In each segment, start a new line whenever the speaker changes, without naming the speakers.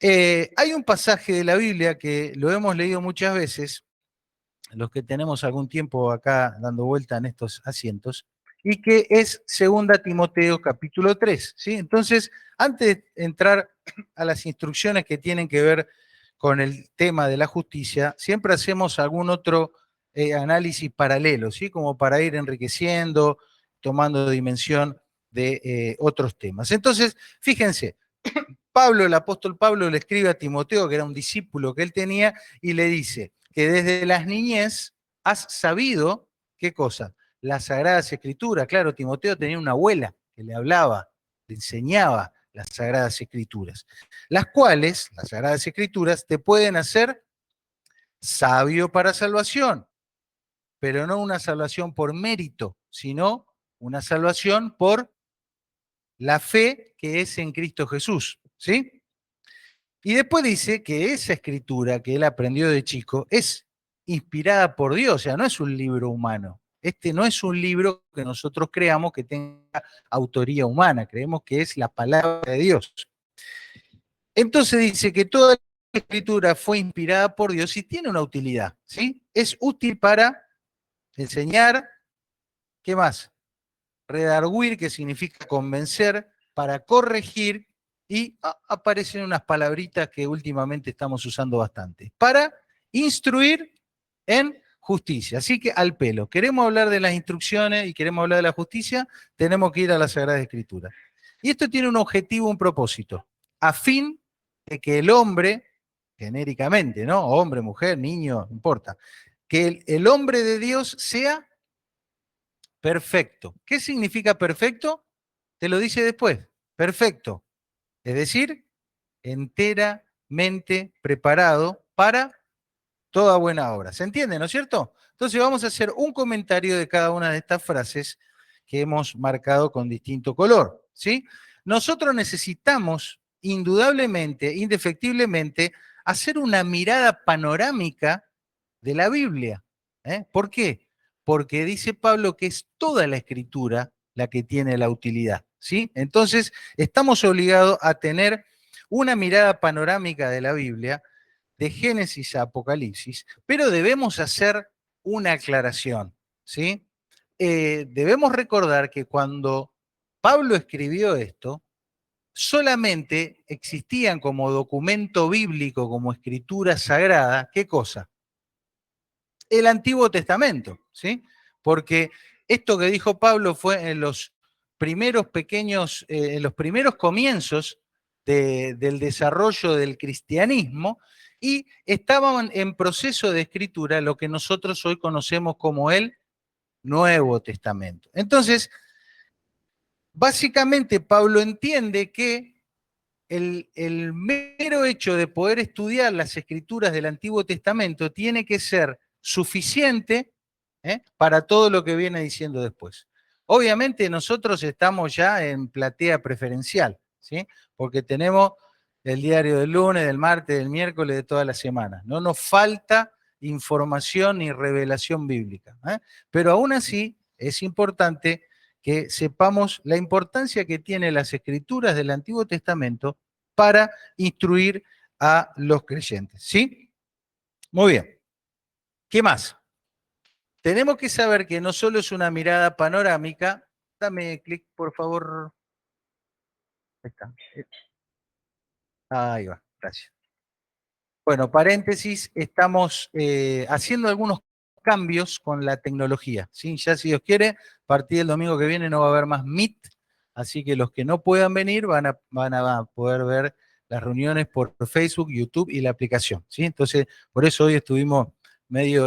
Hay un pasaje de la Biblia que lo hemos leído muchas veces, los que tenemos algún tiempo acá dando vuelta en estos asientos, y que es 2 Timoteo capítulo 3, ¿sí? Entonces, antes de entrar a las instrucciones que tienen que ver con el tema de la justicia, siempre hacemos algún otro análisis paralelo, ¿sí? Como para ir enriqueciendo, tomando dimensión de otros temas. Entonces, fíjense, Pablo, el apóstol Pablo, le escribe a Timoteo, que era un discípulo que él tenía, y le dice que desde las niñez has sabido, ¿qué cosa? Las Sagradas Escrituras. Claro, Timoteo tenía una abuela que le hablaba, le enseñaba las Sagradas Escrituras, las cuales, las Sagradas Escrituras, te pueden hacer sabio para salvación, pero no una salvación por mérito, sino una salvación por la fe que es en Cristo Jesús, ¿sí? Y después dice que esa escritura que él aprendió de chico es inspirada por Dios, o sea, no es un libro humano. Este no es un libro que nosotros creamos que tenga autoría humana, creemos que es la palabra de Dios. Entonces dice que toda la escritura fue inspirada por Dios y tiene una utilidad, ¿sí? Es útil para enseñar, ¿qué más? Redarguir, que significa convencer, para corregir, y aparecen unas palabritas que últimamente estamos usando bastante, para instruir en justicia. Así que al pelo, queremos hablar de las instrucciones y queremos hablar de la justicia, tenemos que ir a la Sagrada Escritura. Y esto tiene un objetivo, un propósito, a fin de que el hombre, genéricamente, ¿no? Hombre, mujer, niño, no importa, que el hombre de Dios sea perfecto. ¿Qué significa perfecto? Te lo dice después. Perfecto. Es decir, enteramente preparado para toda buena obra. ¿Se entiende, no es cierto? Entonces vamos a hacer un comentario de cada una de estas frases que hemos marcado con distinto color, ¿sí? Nosotros necesitamos indudablemente, indefectiblemente, hacer una mirada panorámica de la Biblia. ¿Por qué? Porque dice Pablo que es toda la escritura la que tiene la utilidad, ¿sí? Entonces, estamos obligados a tener una mirada panorámica de la Biblia, de Génesis a Apocalipsis, pero debemos hacer una aclaración, ¿sí? Debemos recordar que cuando Pablo escribió esto, solamente existían como documento bíblico, como escritura sagrada, ¿qué cosa? El Antiguo Testamento, ¿sí? Porque esto que dijo Pablo fue en los primeros pequeños, en los primeros comienzos del desarrollo del cristianismo y estaban en proceso de escritura lo que nosotros hoy conocemos como el Nuevo Testamento. Entonces, básicamente Pablo entiende que el mero hecho de poder estudiar las escrituras del Antiguo Testamento tiene que ser suficiente para todo lo que viene diciendo después. Obviamente nosotros estamos ya en platea preferencial, ¿sí? Porque tenemos el diario del lunes, del martes, del miércoles, de toda la semana. No nos falta información ni revelación bíblica. Pero aún así es importante que sepamos la importancia que tienen las escrituras del Antiguo Testamento para instruir a los creyentes. ¿Sí? Muy bien. ¿Qué más? Tenemos que saber que no solo es una mirada panorámica. Dame clic, por favor. Ahí está. Ahí va, gracias. Bueno, paréntesis, estamos haciendo algunos cambios con la tecnología. ¿Sí? Ya si Dios quiere, a partir del domingo que viene no va a haber más Meet, así que los que no puedan venir van a poder ver las reuniones por Facebook, YouTube y la aplicación. ¿Sí? Entonces, por eso hoy estuvimos medio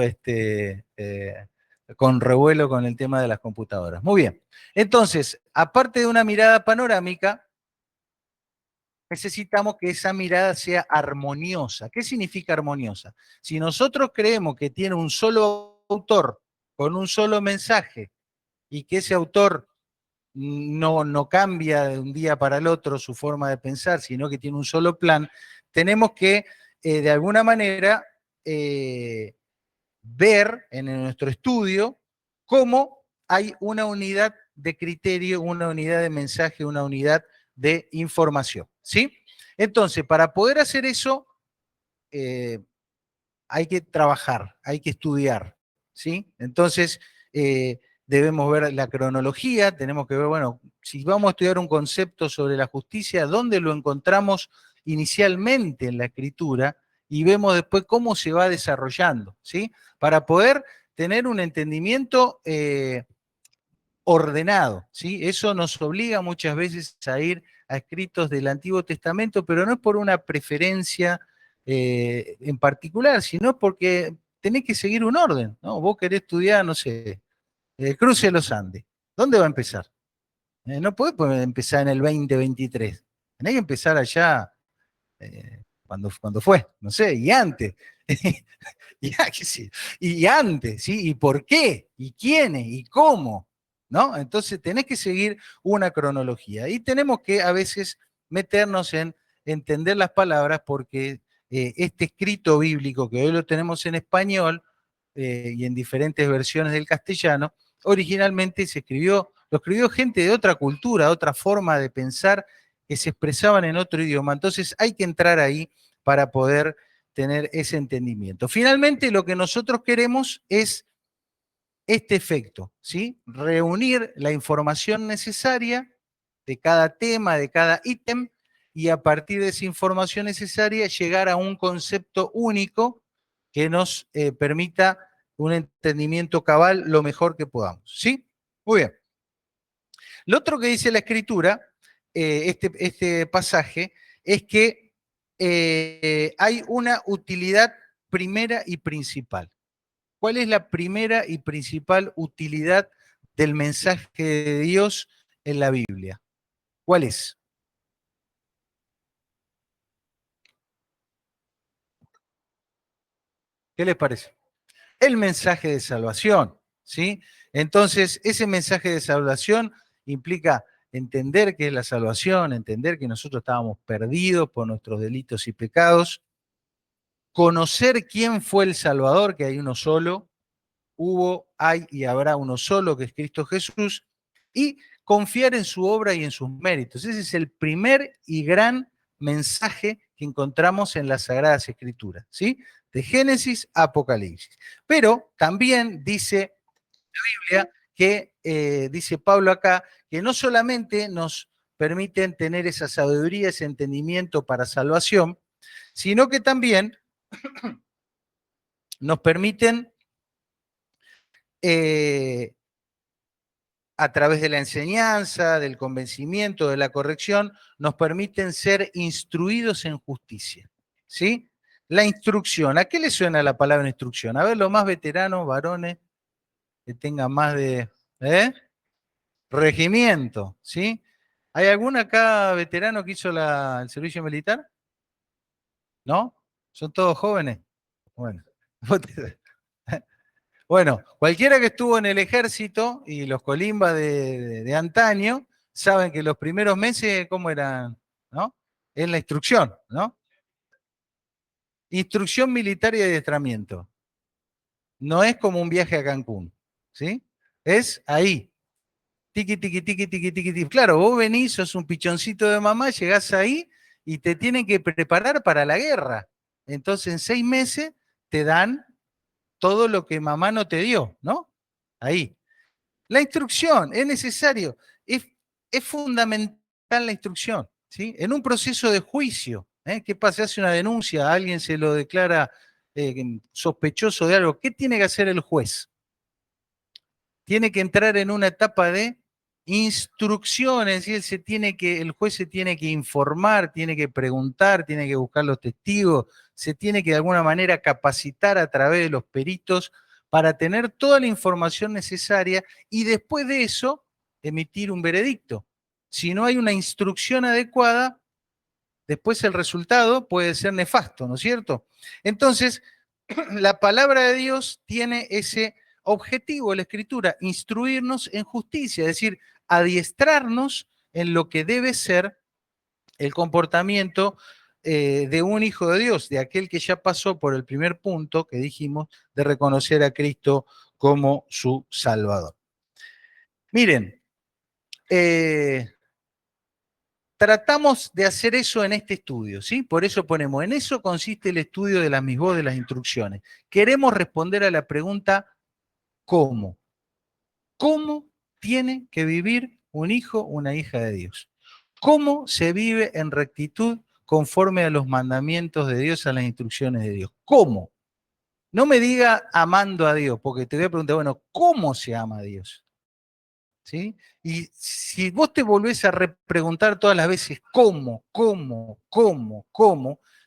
con revuelo con el tema de las computadoras. Muy bien. Entonces, aparte de una mirada panorámica, necesitamos que esa mirada sea armoniosa. ¿Qué significa armoniosa? Si nosotros creemos que tiene un solo autor con un solo mensaje y que ese autor no cambia de un día para el otro su forma de pensar, sino que tiene un solo plan, tenemos que de alguna manera ver en nuestro estudio cómo hay una unidad de criterio, una unidad de mensaje, una unidad de información. ¿Sí? Entonces, para poder hacer eso, eh, hay que trabajar, hay que estudiar, ¿sí? Entonces, debemos ver la cronología, tenemos que ver, bueno, si vamos a estudiar un concepto sobre la justicia, ¿dónde lo encontramos inicialmente en la escritura? Y vemos después cómo se va desarrollando, ¿sí? Para poder tener un entendimiento ordenado, ¿sí? Eso nos obliga muchas veces a ir a escritos del Antiguo Testamento, pero no es por una preferencia en particular, sino porque tenés que seguir un orden, ¿no? Vos querés estudiar, no sé, el cruce de los Andes. ¿Dónde va a empezar? No podés empezar en el 2023. Tenés que empezar allá cuando fue, no sé, y antes. Y antes, ¿sí? ¿Y por qué? ¿Y quiénes? ¿Y cómo? ¿No? Entonces tenés que seguir una cronología. Y tenemos que a veces meternos en entender las palabras porque este escrito bíblico que hoy lo tenemos en español y en diferentes versiones del castellano, originalmente lo escribió gente de otra cultura, otra forma de pensar que se expresaban en otro idioma. Entonces hay que entrar ahí para poder tener ese entendimiento. Finalmente, lo que nosotros queremos es este efecto, ¿sí? Reunir la información necesaria de cada tema, de cada ítem, y a partir de esa información necesaria llegar a un concepto único que nos permita un entendimiento cabal lo mejor que podamos, ¿sí? Muy bien. Lo otro que dice la escritura, este pasaje, es que hay una utilidad primera y principal. ¿Cuál es la primera y principal utilidad del mensaje de Dios en la Biblia? ¿Cuál es? ¿Qué les parece? El mensaje de salvación, ¿sí? Entonces, ese mensaje de salvación implica entender qué es la salvación, entender que nosotros estábamos perdidos por nuestros delitos y pecados, conocer quién fue el Salvador, que hay uno solo, hubo, hay y habrá uno solo, que es Cristo Jesús, y confiar en su obra y en sus méritos. Ese es el primer y gran mensaje que encontramos en las Sagradas Escrituras, ¿sí? De Génesis a Apocalipsis. Pero también dice la Biblia que, dice Pablo acá, que no solamente nos permiten tener esa sabiduría, ese entendimiento para salvación, sino que también nos permiten eh, a través de la enseñanza, del convencimiento, de la corrección, nos permiten ser instruidos en justicia. ¿Sí? La instrucción. ¿A qué le suena la palabra instrucción? A ver, los más veteranos, varones, que tengan más de... ¿eh? Regimiento, ¿sí? ¿Hay algún acá veterano que hizo el servicio militar? ¿No? ¿Son todos jóvenes? Bueno. Bueno, cualquiera que estuvo en el ejército y los colimbas de antaño saben que los primeros meses, ¿cómo eran? ¿No? Es la instrucción, ¿no? Instrucción militar y adiestramiento. No es como un viaje a Cancún, ¿sí? Es ahí. Tiqui, tiqui, tiqui, tiqui, tiqui, tiqui. Claro, vos venís, sos un pichoncito de mamá, llegás ahí y te tienen que preparar para la guerra. Entonces, en 6 meses te dan todo lo que mamá no te dio, ¿no? Ahí. La instrucción es necesario, es fundamental la instrucción, ¿sí? En un proceso de juicio, ¿eh? ¿Qué pasa? Hace una denuncia, a alguien se lo declara sospechoso de algo, ¿qué tiene que hacer el juez? Tiene que entrar en una etapa de instrucciones y el juez se tiene que informar, tiene que preguntar, tiene que buscar los testigos, se tiene que de alguna manera capacitar a través de los peritos para tener toda la información necesaria y después de eso emitir un veredicto. Si no hay una instrucción adecuada, después el resultado puede ser nefasto, ¿no es cierto? Entonces, la palabra de Dios tiene ese objetivo, la escritura, instruirnos en justicia, es decir, adiestrarnos en lo que debe ser el comportamiento de un hijo de Dios, de aquel que ya pasó por el primer punto que dijimos de reconocer a Cristo como su Salvador. Miren, eh, tratamos de hacer eso en este estudio, ¿sí? Por eso ponemos, en eso consiste el estudio de las misbod, de las instrucciones. Queremos responder a la pregunta, ¿cómo? ¿Cómo tiene que vivir un hijo, una hija de Dios? ¿Cómo se vive en rectitud conforme a los mandamientos de Dios, a las instrucciones de Dios? ¿Cómo? No me diga amando a Dios, porque te voy a preguntar, bueno, ¿cómo se ama a Dios? ¿Sí? Y si vos te volvés a repreguntar todas las veces cómo,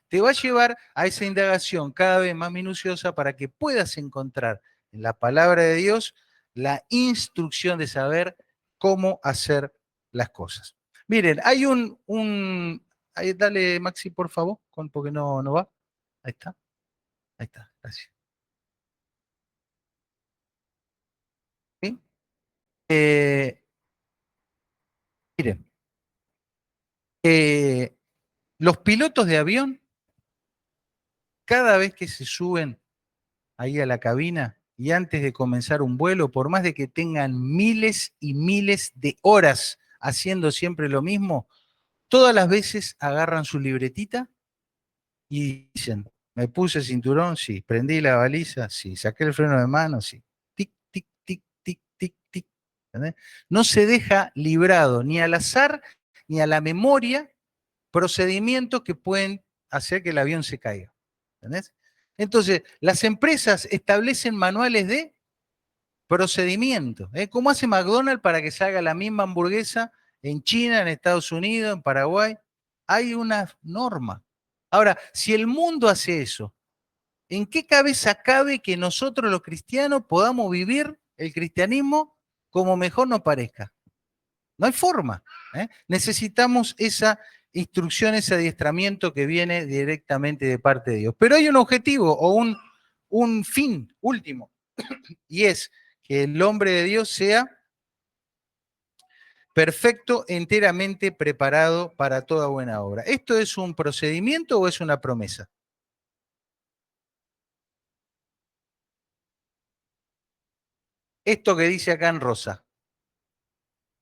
te va a llevar a esa indagación cada vez más minuciosa para que puedas encontrar en la palabra de Dios la instrucción de saber cómo hacer las cosas. Miren, hay ahí, dale Maxi, por favor, porque no va. Ahí está, gracias. ¿Sí? Eh, miren, eh, los pilotos de avión, cada vez que se suben ahí a la cabina y antes de comenzar un vuelo, por más de que tengan miles y miles de horas haciendo siempre lo mismo, todas las veces agarran su libretita y dicen, me puse el cinturón, sí, prendí la baliza, sí, saqué el freno de mano, sí, tic, tic, tic, tic, tic, tic. ¿Entendés? No se deja librado ni al azar ni a la memoria procedimientos que pueden hacer que el avión se caiga. ¿Entendés? Entonces, las empresas establecen manuales de procedimiento. ¿Cómo hace McDonald's para que salga la misma hamburguesa en China, en Estados Unidos, en Paraguay? Hay una norma. Ahora, si el mundo hace eso, ¿en qué cabeza cabe que nosotros los cristianos podamos vivir el cristianismo como mejor nos parezca? No hay forma. Necesitamos esa instrucción, ese adiestramiento que viene directamente de parte de Dios. Pero hay un objetivo o un fin último, y es que el hombre de Dios sea perfecto, enteramente preparado para toda buena obra. ¿Esto es un procedimiento o es una promesa? Esto que dice acá en rosa,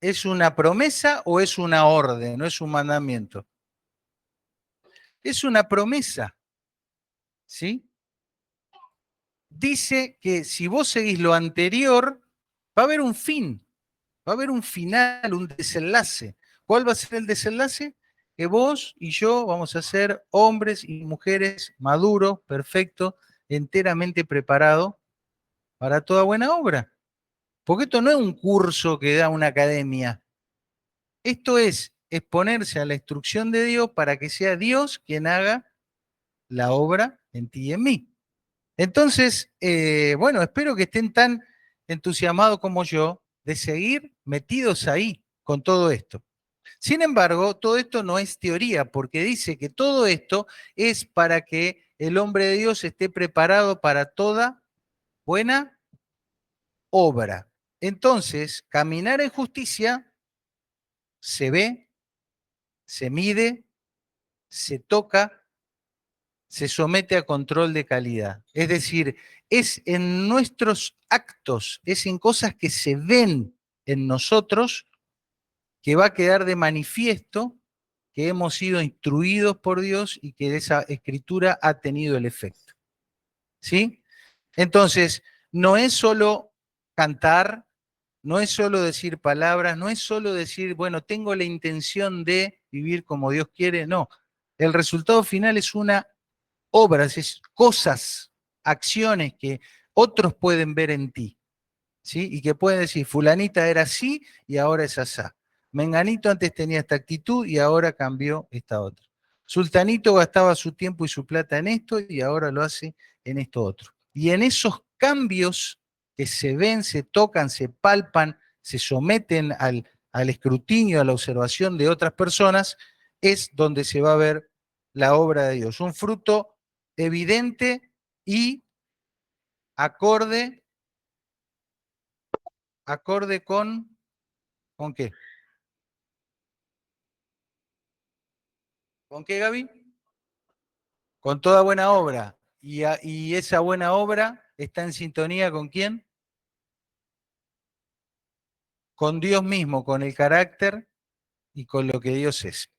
¿es una promesa o es una orden? No es un mandamiento. Es una promesa, ¿sí? Dice que si vos seguís lo anterior, va a haber un fin, va a haber un final, un desenlace. ¿Cuál va a ser el desenlace? Que vos y yo vamos a ser hombres y mujeres maduros, perfectos, enteramente preparados para toda buena obra. Porque esto no es un curso que da una academia. Esto es exponerse a la instrucción de Dios para que sea Dios quien haga la obra en ti y en mí. Entonces, bueno, espero que estén tan entusiasmados como yo de seguir metidos ahí con todo esto. Sin embargo, todo esto no es teoría, porque dice que todo esto es para que el hombre de Dios esté preparado para toda buena obra. Entonces, caminar en justicia se ve, se mide, se toca, se somete a control de calidad. Es decir, es en nuestros actos, es en cosas que se ven en nosotros que va a quedar de manifiesto que hemos sido instruidos por Dios y que esa escritura ha tenido el efecto. ¿Sí? Entonces, no es solo cantar, no es solo decir palabras, no es solo decir, bueno, tengo la intención de vivir como Dios quiere, no. El resultado final es una obras, es cosas, acciones que otros pueden ver en ti, ¿sí? Y que pueden decir, fulanita era así y ahora es asá. Menganito antes tenía esta actitud y ahora cambió esta otra. Sultanito gastaba su tiempo y su plata en esto y ahora lo hace en esto otro. Y en esos cambios que se ven, se tocan, se palpan, se someten al escrutinio, a la observación de otras personas, es donde se va a ver la obra de Dios. Un fruto evidente y acorde, acorde ¿con qué? ¿Con qué, Gaby? Con toda buena obra. Y esa buena obra está en sintonía con quién? Con Dios mismo, con el carácter y con lo que Dios es.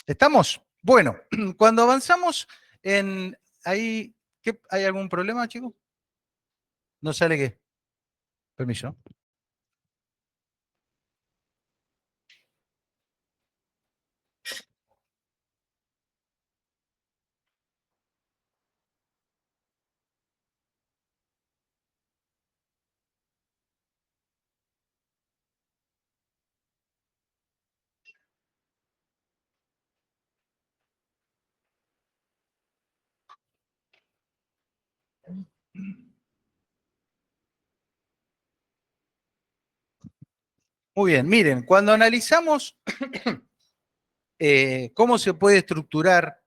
¿Estamos? Bueno, cuando avanzamos en ahí, ¿hay algún problema, chicos? ¿No sale qué? Permiso. Muy bien, miren, cuando analizamos cómo se puede estructurar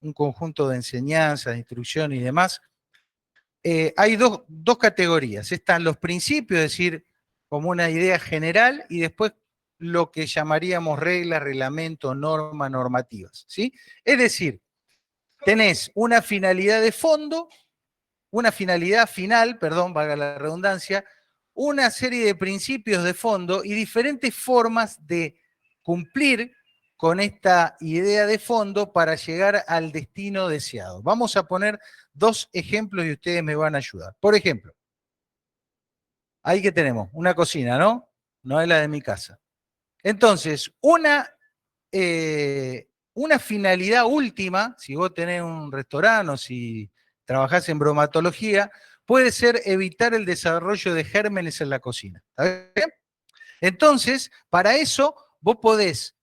un conjunto de enseñanzas, de instrucción y demás, hay dos categorías. Están los principios, es decir, como una idea general, y después lo que llamaríamos reglas, reglamentos, normas, normativas. ¿Sí? Es decir, tenés una finalidad de fondo, una finalidad final, perdón, valga la redundancia, una serie de principios de fondo y diferentes formas de cumplir con esta idea de fondo para llegar al destino deseado. Vamos a poner dos ejemplos y ustedes me van a ayudar. Por ejemplo, ahí que tenemos una cocina, ¿no? No es la de mi casa. Entonces, una finalidad última, si vos tenés un restaurante o si trabajás en bromatología, puede ser evitar el desarrollo de gérmenes en la cocina. ¿Está bien? Entonces, para eso, vos podés,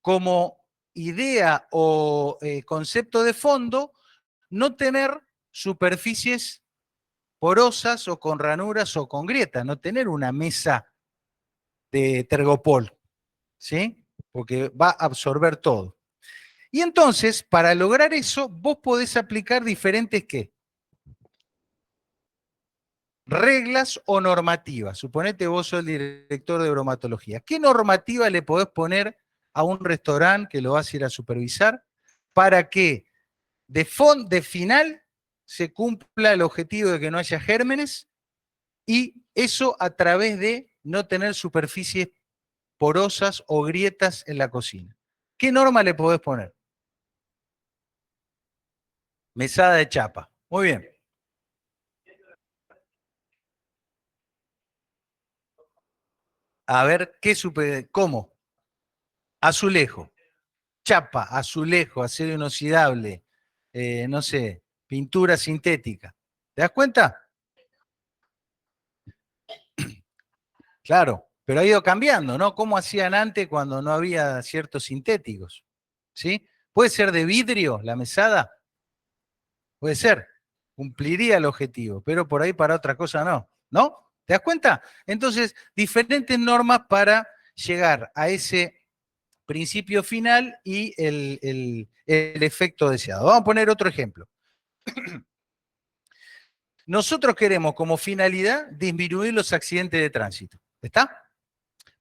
como idea o concepto de fondo, no tener superficies porosas o con ranuras o con grietas, no tener una mesa de tergopol, ¿sí? Porque va a absorber todo. Y entonces, para lograr eso, vos podés aplicar diferentes ¿qué? Reglas o normativas. Suponete vos sos el director de bromatología. ¿Qué normativa le podés poner a un restaurante que lo vas a ir a supervisar para que de final se cumpla el objetivo de que no haya gérmenes y eso a través de no tener superficies porosas o grietas en la cocina? ¿Qué norma le podés poner? Mesada de chapa. Muy bien. A ver, ¿cómo? Azulejo, chapa, azulejo, acero inoxidable, no sé, pintura sintética. ¿Te das cuenta? Claro, pero ha ido cambiando, ¿no? ¿Cómo hacían antes cuando no había ciertos sintéticos? ¿Sí? ¿Puede ser de vidrio la mesada? Puede ser, cumpliría el objetivo, pero por ahí para otra cosa no, ¿no? ¿Te das cuenta? Entonces, diferentes normas para llegar a ese principio final y el efecto deseado. Vamos a poner otro ejemplo. Nosotros queremos como finalidad disminuir los accidentes de tránsito. ¿Está?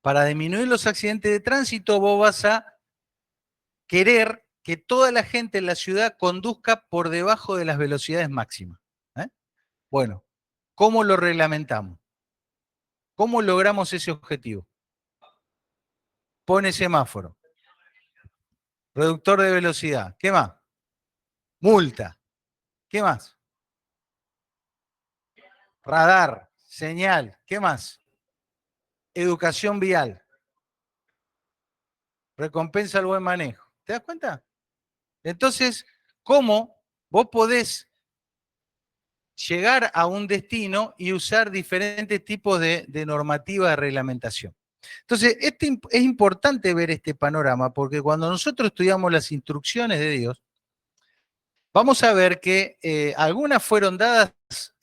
Para disminuir los accidentes de tránsito vos vas a querer que toda la gente en la ciudad conduzca por debajo de las velocidades máximas. ¿Eh? Bueno, ¿cómo lo reglamentamos? ¿Cómo logramos ese objetivo? Pone semáforo, reductor de velocidad. ¿Qué más? Multa. ¿Qué más? Radar, señal. ¿Qué más? Educación vial. Recompensa al buen manejo. ¿Te das cuenta? Entonces, ¿cómo vos podés llegar a un destino y usar diferentes tipos de normativa de reglamentación? Entonces, es importante ver este panorama porque cuando nosotros estudiamos las instrucciones de Dios, vamos a ver que algunas fueron dadas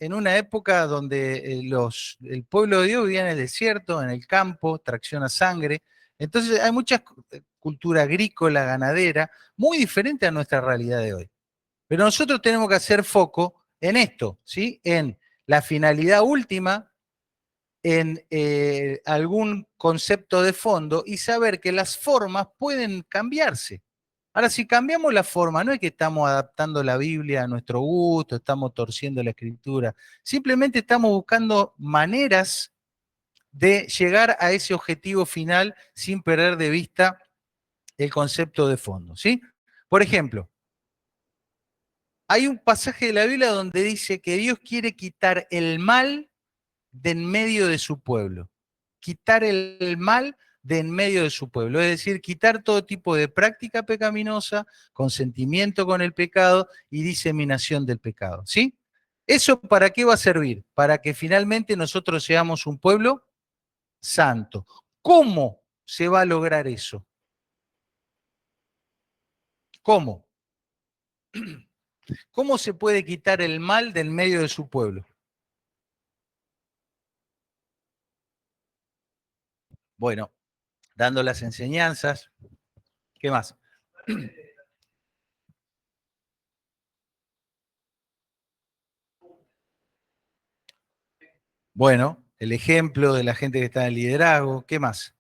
en una época donde el pueblo de Dios vivía en el desierto, en el campo, tracción a sangre. Entonces hay mucha cultura agrícola, ganadera, muy diferente a nuestra realidad de hoy. Pero nosotros tenemos que hacer foco en esto, ¿sí? En la finalidad última, en algún concepto de fondo y saber que las formas pueden cambiarse. Ahora, si cambiamos la forma, no es que estamos adaptando la Biblia a nuestro gusto, estamos torciendo la escritura, simplemente estamos buscando maneras de llegar a ese objetivo final sin perder de vista el concepto de fondo, ¿sí? Por ejemplo, hay un pasaje de la Biblia donde dice que Dios quiere quitar el mal de en medio de su pueblo. Quitar el mal de en medio de su pueblo. Es decir, quitar todo tipo de práctica pecaminosa, consentimiento con el pecado y diseminación del pecado. ¿Sí? ¿Eso para qué va a servir? Para que finalmente nosotros seamos un pueblo santo. ¿Cómo se va a lograr eso? ¿Cómo? ¿Cómo se puede quitar el mal del medio de su pueblo? Bueno, dando las enseñanzas. ¿Qué más? Bueno, el ejemplo de la gente que está en el liderazgo. ¿Qué más?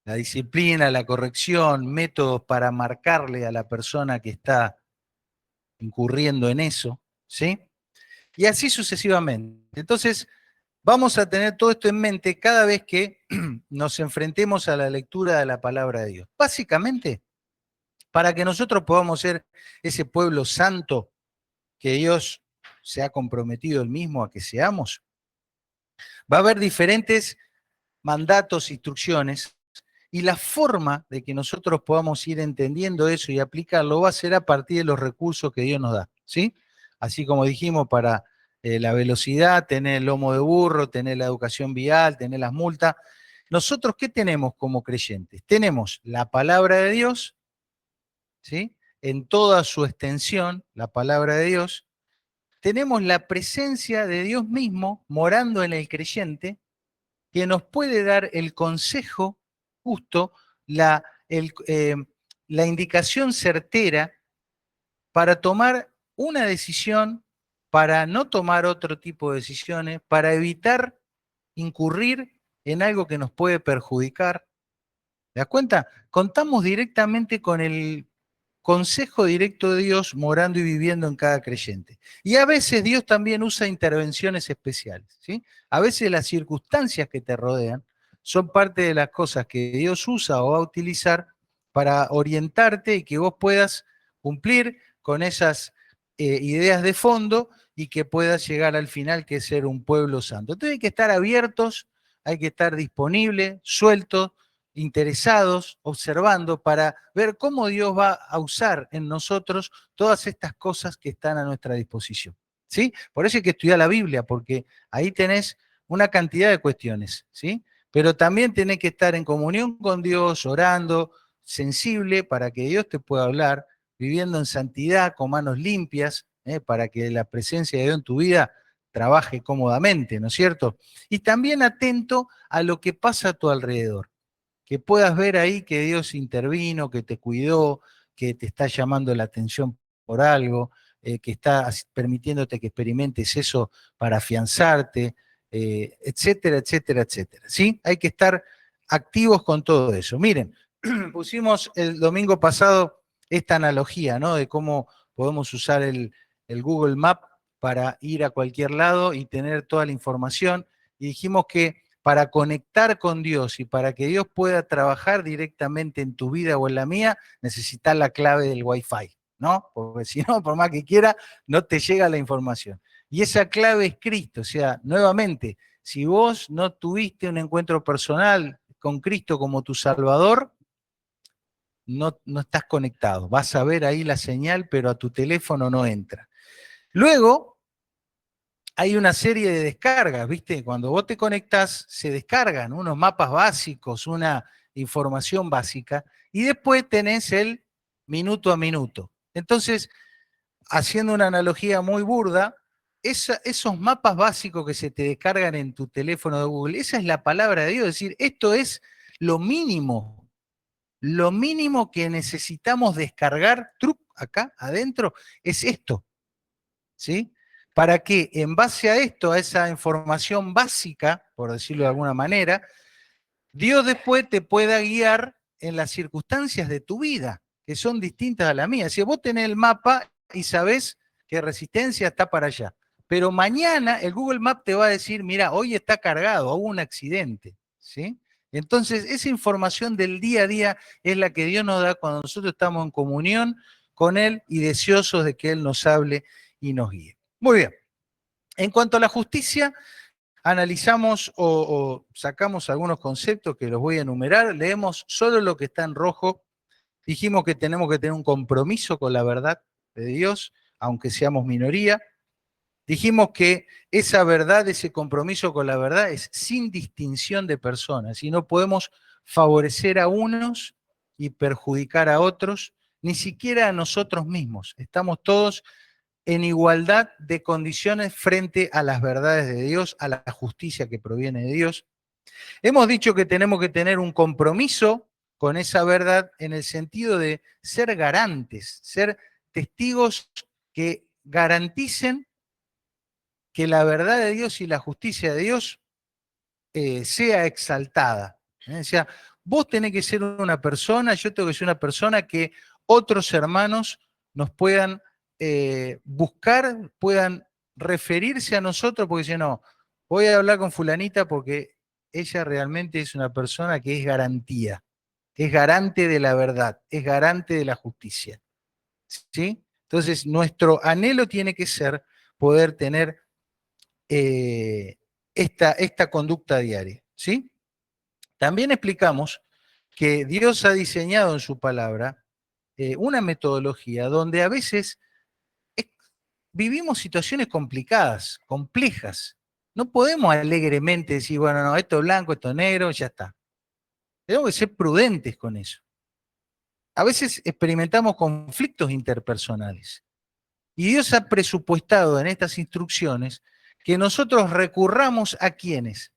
La disciplina, la corrección, métodos para marcarle a la persona que está incurriendo en eso, ¿sí? Y así sucesivamente. Entonces, vamos a tener todo esto en mente cada vez que nos enfrentemos a la lectura de la palabra de Dios. Básicamente, para que nosotros podamos ser ese pueblo santo que Dios se ha comprometido él mismo a que seamos, va a haber diferentes mandatos, instrucciones, y la forma de que nosotros podamos ir entendiendo eso y aplicarlo va a ser a partir de los recursos que Dios nos da, ¿sí? Así como dijimos, para la velocidad, tener el lomo de burro, tener la educación vial, tener las multas. Nosotros, ¿qué tenemos como creyentes? Tenemos la palabra de Dios, ¿sí? En toda su extensión, la palabra de Dios. Tenemos la presencia de Dios mismo morando en el creyente, que nos puede dar el consejo justo, la, el, la indicación certera para tomar una decisión, para no tomar otro tipo de decisiones, para evitar incurrir en algo que nos puede perjudicar. ¿Te das cuenta? Contamos directamente con el consejo directo de Dios morando y viviendo en cada creyente. Y a veces Dios también usa intervenciones especiales, ¿sí? A veces las circunstancias que te rodean son parte de las cosas que Dios usa o va a utilizar para orientarte y que vos puedas cumplir con esas ideas de fondo y que puedas llegar al final, que es ser un pueblo santo. Entonces hay que estar abiertos, hay que estar disponibles, sueltos, interesados, observando para ver cómo Dios va a usar en nosotros todas estas cosas que están a nuestra disposición. ¿Sí? Por eso hay que estudiar la Biblia, porque ahí tenés una cantidad de cuestiones, ¿sí? Pero también tenés que estar en comunión con Dios, orando, sensible para que Dios te pueda hablar, viviendo en santidad, con manos limpias, para que la presencia de Dios en tu vida trabaje cómodamente, ¿no es cierto? Y también atento a lo que pasa a tu alrededor, que puedas ver ahí que Dios intervino, que te cuidó, que te está llamando la atención por algo, que está permitiéndote que experimentes eso para afianzarte, etcétera, etcétera, etcétera. ¿Sí? Hay que estar activos con todo eso. Miren, pusimos el domingo pasado esta analogía, ¿no? De cómo podemos usar el Google Map para ir a cualquier lado y tener toda la información. Y dijimos que para conectar con Dios y para que Dios pueda trabajar directamente en tu vida o en la mía, necesitas la clave del Wi-Fi, ¿no? Porque si no, por más que quiera, no te llega la información. Y esa clave es Cristo, o sea, nuevamente, si vos no tuviste un encuentro personal con Cristo como tu Salvador, no estás conectado. Vas a ver ahí la señal, pero a tu teléfono no entra. Luego, hay una serie de descargas, ¿viste? Cuando vos te conectás, se descargan unos mapas básicos, una información básica, y después tenés el minuto a minuto. Entonces, haciendo una analogía muy burda, esos mapas básicos que se te descargan en tu teléfono de Google, esa es la palabra de Dios, es decir, esto es lo mínimo que necesitamos descargar, truc, acá adentro, es esto. ¿Sí? Para que en base a esto, a esa información básica, por decirlo de alguna manera, Dios después te pueda guiar en las circunstancias de tu vida, que son distintas a la mía. Si vos tenés el mapa y sabés que resistencia está para allá, pero mañana el Google Map te va a decir, mira, hoy está cargado, hubo un accidente. ¿sí? Entonces, esa información del día a día es la que Dios nos da cuando nosotros estamos en comunión con Él y deseosos de que Él nos hable y nos guíe. Muy bien. En cuanto a la justicia, analizamos o sacamos algunos conceptos que los voy a enumerar. Leemos solo lo que está en rojo. Dijimos que tenemos que tener un compromiso con la verdad de Dios, aunque seamos minoría. Dijimos que esa verdad, ese compromiso con la verdad es sin distinción de personas y no podemos favorecer a unos y perjudicar a otros, ni siquiera a nosotros mismos. Estamos todos en igualdad de condiciones frente a las verdades de Dios, a la justicia que proviene de Dios. Hemos dicho que tenemos que tener un compromiso con esa verdad en el sentido de ser garantes, ser testigos que garanticen que la verdad de Dios y la justicia de Dios sea exaltada. O sea, vos tenés que ser una persona, yo tengo que ser una persona que otros hermanos nos puedan buscar, puedan referirse a nosotros, porque si no, voy a hablar con fulanita porque ella realmente es una persona que es garantía, es garante de la verdad, es garante de la justicia. ¿Sí? Entonces, nuestro anhelo tiene que ser poder tener esta conducta diaria. ¿Sí? También explicamos que Dios ha diseñado en su palabra una metodología donde a veces vivimos situaciones complicadas, complejas. No podemos alegremente decir, bueno, no, esto es blanco, esto es negro, ya está. Tenemos que ser prudentes con eso. A veces experimentamos conflictos interpersonales. Y Dios ha presupuestado en estas instrucciones que nosotros recurramos a quienes,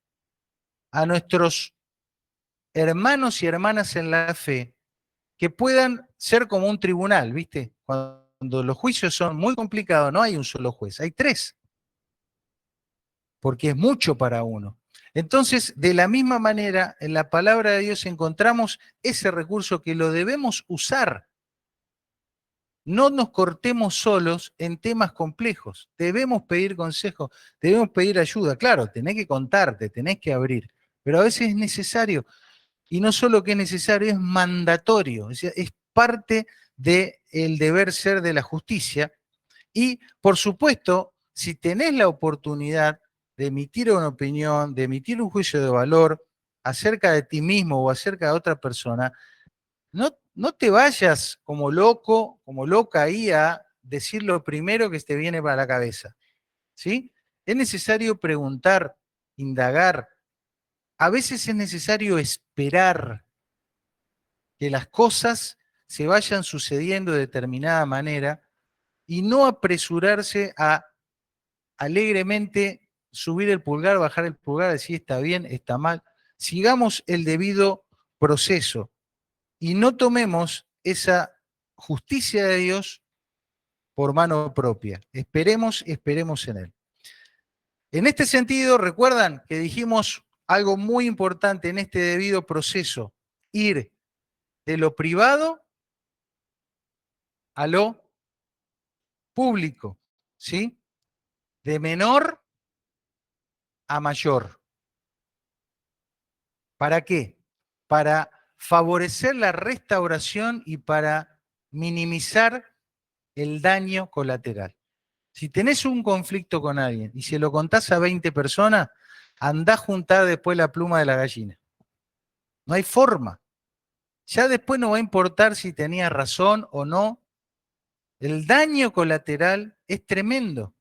a nuestros hermanos y hermanas en la fe, que puedan ser como un tribunal, ¿viste? Cuando los juicios son muy complicados, no hay un solo juez, hay tres, porque es mucho para uno. Entonces, de la misma manera, en la palabra de Dios encontramos ese recurso que lo debemos usar. No nos cortemos solos en temas complejos. Debemos pedir consejo, debemos pedir ayuda. Claro, tenés que contarte, tenés que abrir, pero a veces es necesario. Y no solo que es necesario, es mandatorio. Es parte del deber ser de la justicia. Y, por supuesto, si tenés la oportunidad de emitir una opinión, de emitir un juicio de valor acerca de ti mismo o acerca de otra persona, no te vayas como loco, como loca ahí a decir lo primero que te viene para la cabeza. ¿Sí? Es necesario preguntar, indagar. A veces es necesario esperar que las cosas se vayan sucediendo de determinada manera y no apresurarse a alegremente subir el pulgar, bajar el pulgar, decir está bien, está mal. Sigamos el debido proceso y no tomemos esa justicia de Dios por mano propia. Esperemos en Él. En este sentido, recuerdan que dijimos algo muy importante en este debido proceso, ir de lo privado a lo público, ¿sí? De menor a mayor. ¿Para qué? Para favorecer la restauración y para minimizar el daño colateral. Si tenés un conflicto con alguien y se lo contás a 20 personas, andá a juntar después la pluma de la gallina. No hay forma. Ya después no va a importar si tenía razón o no. El daño colateral es tremendo,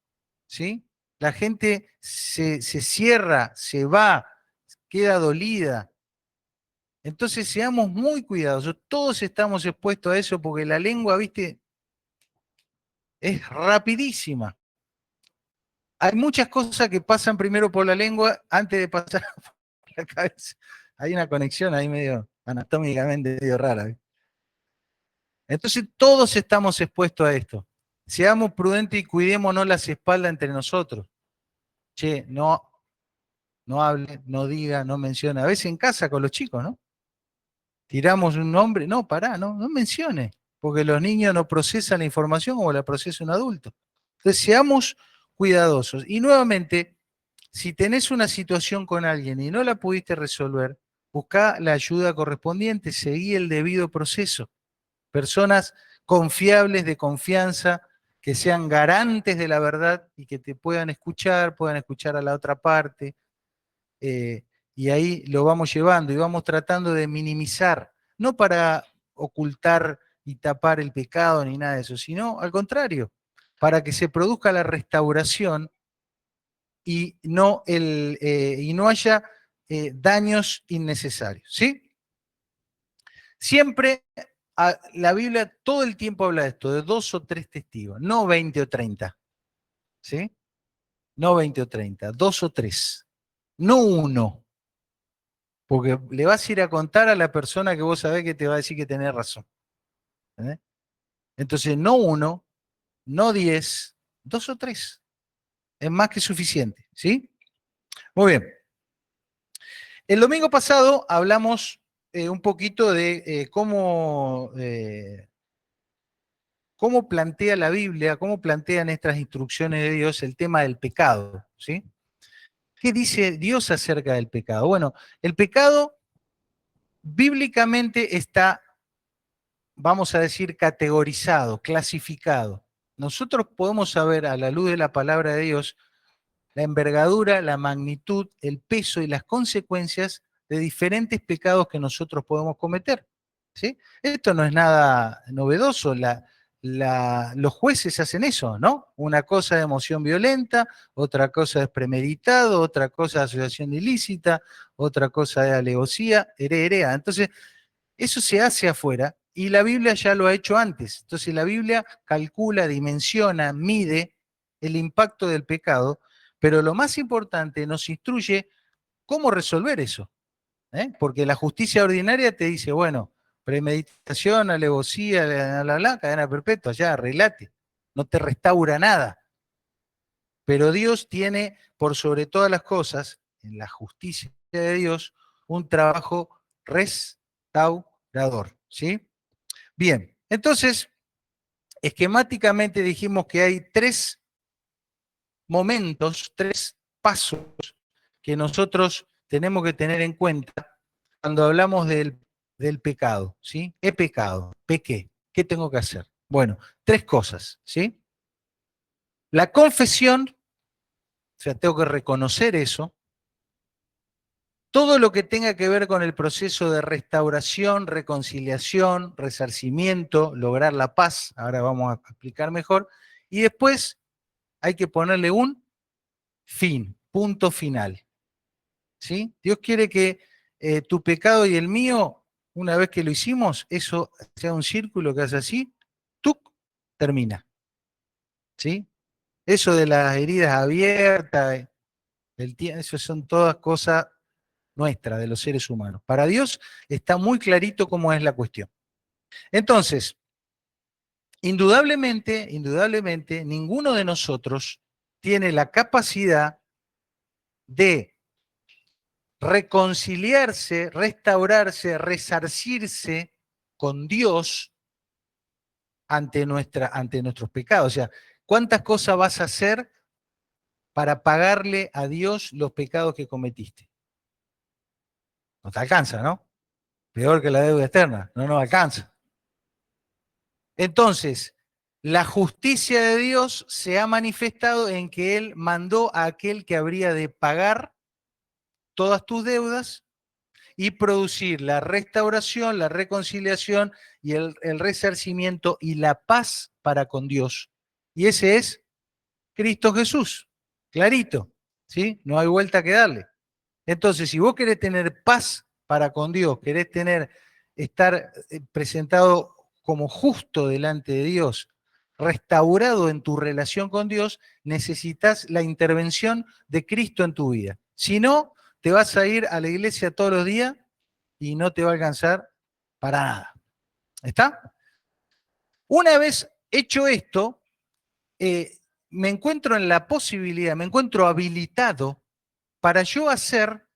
¿sí? La gente se cierra, se va, queda dolida. Entonces seamos muy cuidadosos. Todos estamos expuestos a eso porque la lengua, viste, es rapidísima. Hay muchas cosas que pasan primero por la lengua antes de pasar por la cabeza. Hay una conexión ahí medio anatómicamente medio rara. ¿Viste? Entonces todos estamos expuestos a esto. Seamos prudentes y cuidémonos las espaldas entre nosotros. Che, no hable, no diga, no mencione. A veces en casa con los chicos, ¿no? Tiramos un nombre, no, pará, no mencione, porque los niños no procesan la información como la procesa un adulto. Entonces, seamos cuidadosos. Y nuevamente, Si tenés una situación con alguien y no la pudiste resolver, buscá la ayuda correspondiente, seguí el debido proceso. Personas confiables, de confianza, que sean garantes de la verdad y que te puedan escuchar a la otra parte, eh, y ahí lo vamos llevando y vamos tratando de minimizar, no para ocultar y tapar el pecado ni nada de eso, sino al contrario, para que se produzca la restauración y no haya daños innecesarios. ¿Sí? Siempre la Biblia todo el tiempo habla de esto, de 2 o 3 testigos, no 20 o 30. ¿Sí? No 20 o 30, 2 o 3, no uno. Porque le vas a ir a contar a la persona que vos sabés que te va a decir que tenés razón. ¿Eh? Entonces, no uno, no 10, 2 o 3. Es más que suficiente. ¿Sí? Muy bien. El domingo pasado hablamos un poquito de cómo plantea la Biblia, cómo plantean estas instrucciones de Dios el tema del pecado. ¿Sí? ¿Qué dice Dios acerca del pecado? Bueno, el pecado bíblicamente está, vamos a decir, categorizado, clasificado. Nosotros podemos saber a la luz de la palabra de Dios la envergadura, la magnitud, el peso y las consecuencias de diferentes pecados que nosotros podemos cometer. ¿Sí? Esto no es nada novedoso, los jueces hacen eso, ¿no? Una cosa de emoción violenta, otra cosa es premeditado, otra cosa de asociación ilícita, otra cosa de alevosía, herea. Entonces, eso se hace afuera y la Biblia ya lo ha hecho antes. Entonces la Biblia calcula, dimensiona, mide el impacto del pecado, pero lo más importante nos instruye cómo resolver eso. Porque la justicia ordinaria te dice, bueno, premeditación, alevosía, cadena perpetua, ya arreglate. No te restaura nada. Pero Dios tiene, por sobre todas las cosas, en la justicia de Dios, un trabajo restaurador. ¿Sí? Bien, entonces, esquemáticamente dijimos que hay 3 momentos, 3 pasos que nosotros tenemos que tener en cuenta cuando hablamos del pecado, ¿sí? He pecado, pequé, ¿qué tengo que hacer? Bueno, 3 cosas, ¿sí? La confesión, o sea, tengo que reconocer eso. Todo lo que tenga que ver con el proceso de restauración, reconciliación, resarcimiento, lograr la paz, ahora vamos a explicar mejor, y después hay que ponerle un fin, punto final. ¿Sí? Dios quiere que tu pecado y el mío, una vez que lo hicimos, eso sea un círculo que hace así, ¡tuc! Termina. ¿Sí? Eso de las heridas abiertas, eso son todas cosas nuestras, de los seres humanos. Para Dios está muy clarito cómo es la cuestión. Entonces, indudablemente, ninguno de nosotros tiene la capacidad de reconciliarse, restaurarse, resarcirse con Dios ante nuestros pecados. O sea, ¿cuántas cosas vas a hacer para pagarle a Dios los pecados que cometiste? No te alcanza, ¿no? Peor que la deuda externa, no nos alcanza. Entonces, la justicia de Dios se ha manifestado en que Él mandó a aquel que habría de pagar todas tus deudas y producir la restauración, la reconciliación y el resarcimiento y la paz para con Dios. Y ese es Cristo Jesús, clarito, ¿sí? No hay vuelta que darle. Entonces, si vos querés tener paz para con Dios, querés estar presentado como justo delante de Dios, restaurado en tu relación con Dios, necesitas la intervención de Cristo en tu vida. Si no, te vas a ir a la iglesia todos los días y no te va a alcanzar para nada. ¿Está? Una vez hecho esto, me encuentro en la posibilidad, me encuentro habilitado para yo hacer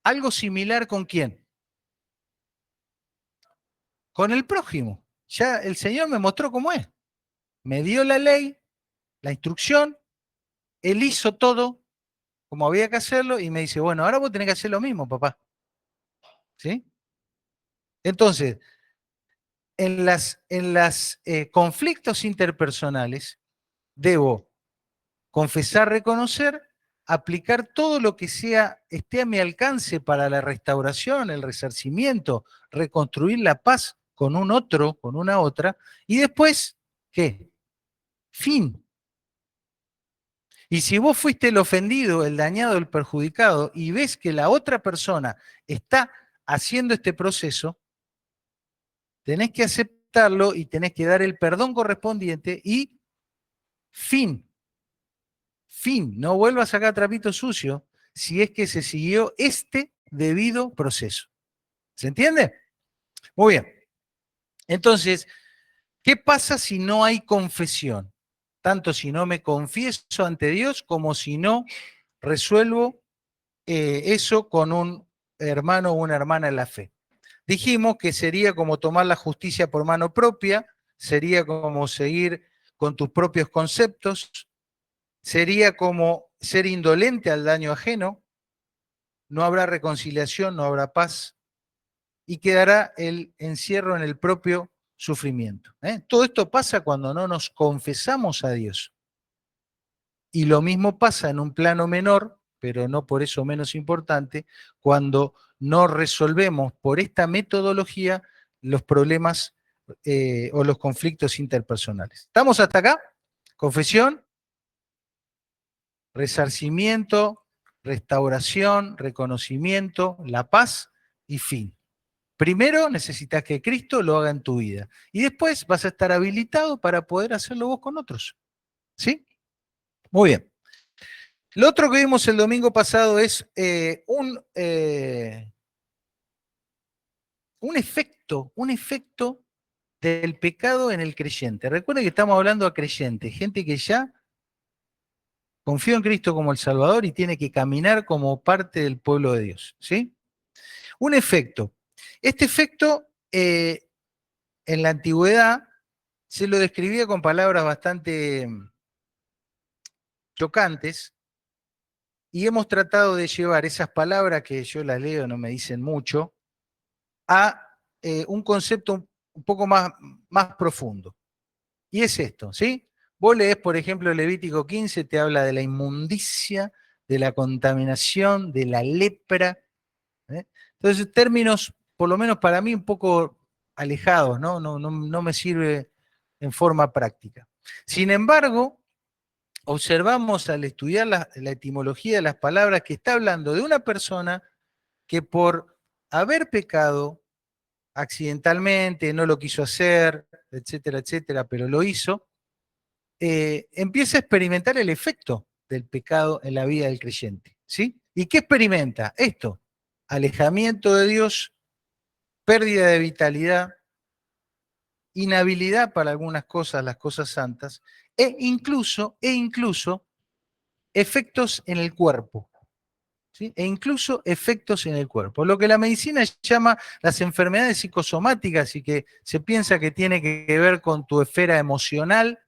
algo similar con quién. Con el prójimo. Ya el Señor me mostró cómo es. Me dio la ley, la instrucción, Él hizo todo, como había que hacerlo y me dice, bueno, ahora vos tenés que hacer lo mismo, papá. ¿Sí? Entonces, en las conflictos interpersonales, debo confesar, reconocer, aplicar todo lo que esté a mi alcance para la restauración, el resarcimiento, reconstruir la paz con un otro, con una otra, y después, ¿qué? Fin. Y si vos fuiste el ofendido, el dañado, el perjudicado, y ves que la otra persona está haciendo este proceso, tenés que aceptarlo y tenés que dar el perdón correspondiente y fin. Fin. No vuelvas a sacar trapito sucio si es que se siguió este debido proceso. ¿Se entiende? Muy bien. Entonces, ¿qué pasa si no hay confesión? Tanto si no me confieso ante Dios como si no resuelvo eso con un hermano o una hermana en la fe. Dijimos que sería como tomar la justicia por mano propia, sería como seguir con tus propios conceptos, sería como ser indolente al daño ajeno, no habrá reconciliación, no habrá paz y quedará el encierro en el propio sufrimiento. Todo esto pasa cuando no nos confesamos a Dios. Y lo mismo pasa en un plano menor, pero no por eso menos importante, cuando no resolvemos por esta metodología los problemas o los conflictos interpersonales. ¿Estamos hasta acá? Confesión, resarcimiento, restauración, reconocimiento, la paz y fin. Primero necesitas que Cristo lo haga en tu vida y después vas a estar habilitado para poder hacerlo vos con otros. ¿Sí? Muy bien. Lo otro que vimos el domingo pasado es un efecto del pecado en el creyente. Recuerden que estamos hablando a creyentes, gente que ya confió en Cristo como el Salvador y tiene que caminar como parte del pueblo de Dios. ¿Sí? Un efecto. Este efecto en la antigüedad se lo describía con palabras bastante chocantes y hemos tratado de llevar esas palabras que yo las leo, no me dicen mucho, a un concepto un poco más profundo. Y es esto, ¿sí? Vos lees, por ejemplo, Levítico 15, te habla de la inmundicia, de la contaminación, de la lepra. ¿Eh? Entonces, términos, por lo menos para mí, un poco alejados, ¿no? No me sirve en forma práctica. Sin embargo, observamos al estudiar la etimología de las palabras que está hablando de una persona que por haber pecado accidentalmente, no lo quiso hacer, etcétera, etcétera, pero lo hizo, empieza a experimentar el efecto del pecado en la vida del creyente. ¿Sí? ¿Y qué experimenta? Esto, alejamiento de Dios, pérdida de vitalidad, inhabilidad para algunas cosas, las cosas santas, e incluso efectos en el cuerpo. ¿Sí? E incluso efectos en el cuerpo. Lo que la medicina llama las enfermedades psicosomáticas y que se piensa que tiene que ver con tu esfera emocional,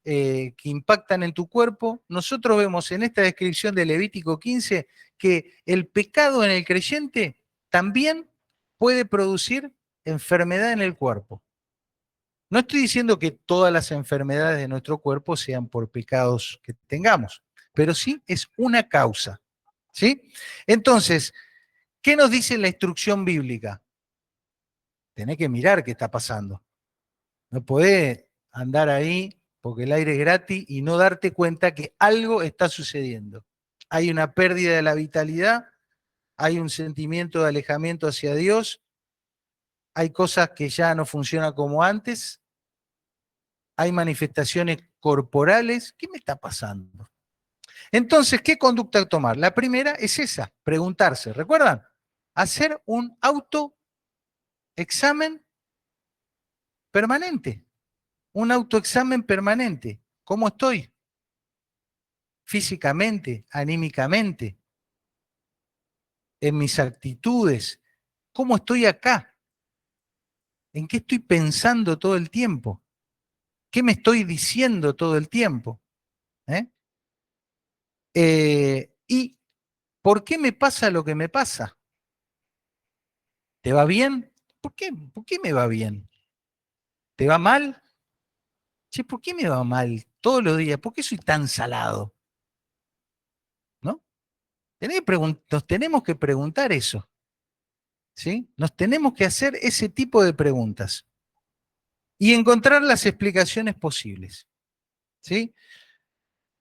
que impactan en tu cuerpo. Nosotros vemos en esta descripción de Levítico 15 que el pecado en el creyente también puede producir enfermedad en el cuerpo. No estoy diciendo que todas las enfermedades de nuestro cuerpo sean por pecados que tengamos, pero sí es una causa. ¿Sí? Entonces, ¿qué nos dice la instrucción bíblica? Tenés que mirar qué está pasando. No podés andar ahí porque el aire es gratis y no darte cuenta que algo está sucediendo. Hay una pérdida de la vitalidad, hay un sentimiento de alejamiento hacia Dios, hay cosas que ya no funcionan como antes, hay manifestaciones corporales. ¿Qué me está pasando? Entonces, ¿qué conducta tomar? La primera es esa, preguntarse. ¿Recuerdan? Hacer un autoexamen permanente. Un autoexamen permanente. ¿Cómo estoy? Físicamente, anímicamente, en mis actitudes. ¿Cómo estoy acá? ¿En qué estoy pensando todo el tiempo? ¿Qué me estoy diciendo todo el tiempo? ¿Eh? ¿Y por qué me pasa lo que me pasa? ¿Te va bien? ¿Por qué me va bien? ¿Te va mal? Che, ¿por qué me va mal todos los días? ¿Por qué soy tan salado? ¿No? Nos tenemos que preguntar eso, ¿sí? Nos tenemos que hacer ese tipo de preguntas y encontrar las explicaciones posibles, ¿sí?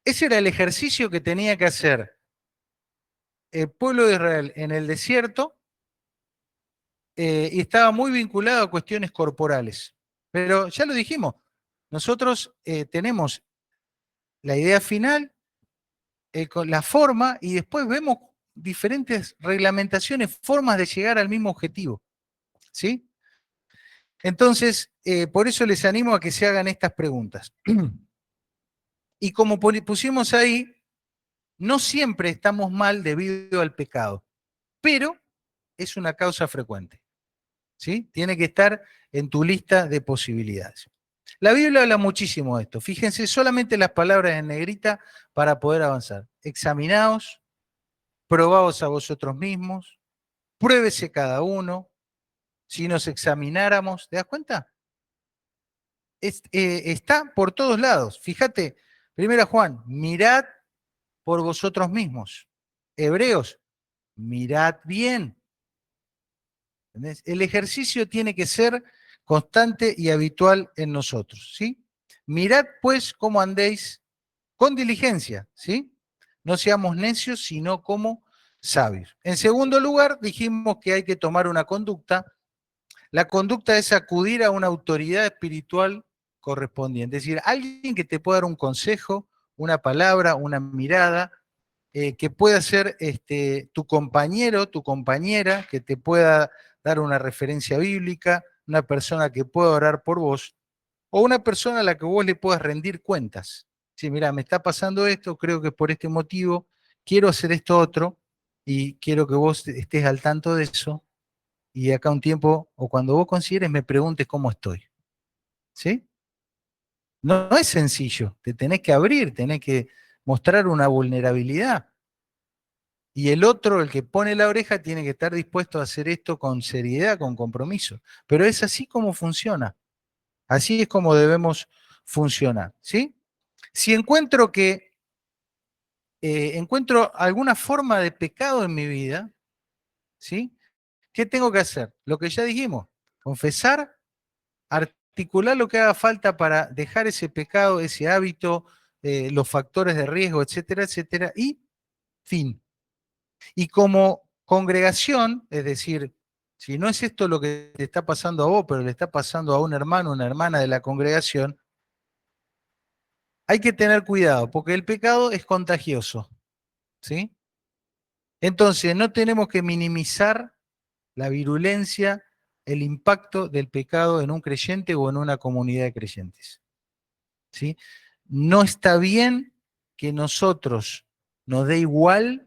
Ese era el ejercicio que tenía que hacer el pueblo de Israel en el desierto, y estaba muy vinculado a cuestiones corporales. Pero ya lo dijimos, nosotros tenemos la idea final, con la forma, y después vemos diferentes reglamentaciones, formas de llegar al mismo objetivo, ¿sí? Entonces, por eso les animo a que se hagan estas preguntas. Y como pusimos ahí, no siempre estamos mal debido al pecado, pero es una causa frecuente, ¿sí? Tiene que estar en tu lista de posibilidades. La Biblia habla muchísimo de esto. Fíjense solamente las palabras en negrita para poder avanzar. Examinaos, probaos a vosotros mismos, pruébese cada uno. Si nos examináramos, ¿te das cuenta? Está por todos lados. Fíjate, primera Juan, mirad por vosotros mismos. Hebreos, mirad bien. ¿Entendés? El ejercicio tiene que ser constante y habitual en nosotros, ¿sí? Mirad pues cómo andéis con diligencia, ¿sí? No seamos necios, sino como sabios. En segundo lugar, dijimos que hay que tomar una conducta. La conducta es acudir a una autoridad espiritual correspondiente, es decir, alguien que te pueda dar un consejo, una palabra, una mirada, que pueda ser tu compañero, tu compañera, que te pueda dar una referencia bíblica, una persona que pueda orar por vos, o una persona a la que vos le puedas rendir cuentas. Sí, mira, me está pasando esto, creo que es por este motivo, quiero hacer esto otro, y quiero que vos estés al tanto de eso, y acá un tiempo, o cuando vos consideres, me preguntes cómo estoy. ¿Sí? No, no es sencillo, te tenés que abrir, tenés que mostrar una vulnerabilidad. Y el otro, el que pone la oreja, tiene que estar dispuesto a hacer esto con seriedad, con compromiso. Pero es así como funciona. Así es como debemos funcionar. ¿Sí? Si encuentro alguna forma de pecado en mi vida, ¿sí? ¿Qué tengo que hacer? Lo que ya dijimos, confesar, articular lo que haga falta para dejar ese pecado, ese hábito, los factores de riesgo, etcétera, etcétera, y fin. Y como congregación, es decir, si no es esto lo que te está pasando a vos, pero le está pasando a un hermano, una hermana de la congregación, hay que tener cuidado, porque el pecado es contagioso, ¿sí? Entonces, no tenemos que minimizar la virulencia, el impacto del pecado en un creyente o en una comunidad de creyentes, ¿sí? No está bien que nosotros nos dé igual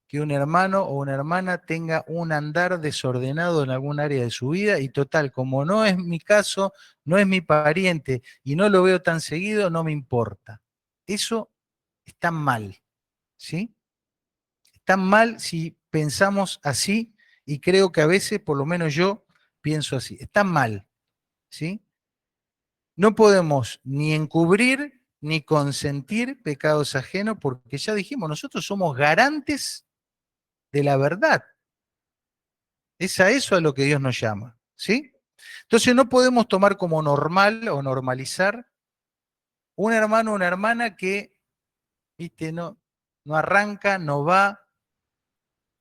que un hermano o una hermana tenga un andar desordenado en algún área de su vida y total, como no es mi caso, no es mi pariente y no lo veo tan seguido, no me importa. Eso está mal, ¿sí? Está mal si pensamos así y creo que a veces, por lo menos yo, pienso así. Está mal, ¿sí? No podemos ni encubrir ni consentir pecados ajenos porque ya dijimos, nosotros somos garantes de la verdad. Es a eso a lo que Dios nos llama, ¿sí? Entonces no podemos tomar como normal o normalizar un hermano o una hermana que, viste, no arranca, no va.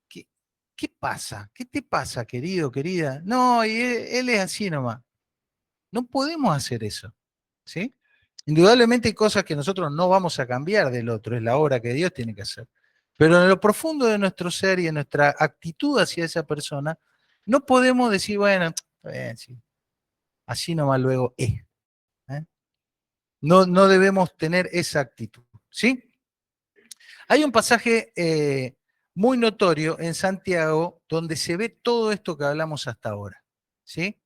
¿Qué, qué pasa? ¿Qué te pasa, querido, querida? No, y él es así nomás. No podemos hacer eso, ¿sí? Indudablemente hay cosas que nosotros no vamos a cambiar del otro, es la obra que Dios tiene que hacer. Pero en lo profundo de nuestro ser y en nuestra actitud hacia esa persona, no podemos decir, bueno, sí, así nomás luego es. ¿Eh? No, no debemos tener esa actitud, ¿sí? Hay un pasaje muy notorio en Santiago donde se ve todo esto que hablamos hasta ahora, ¿sí?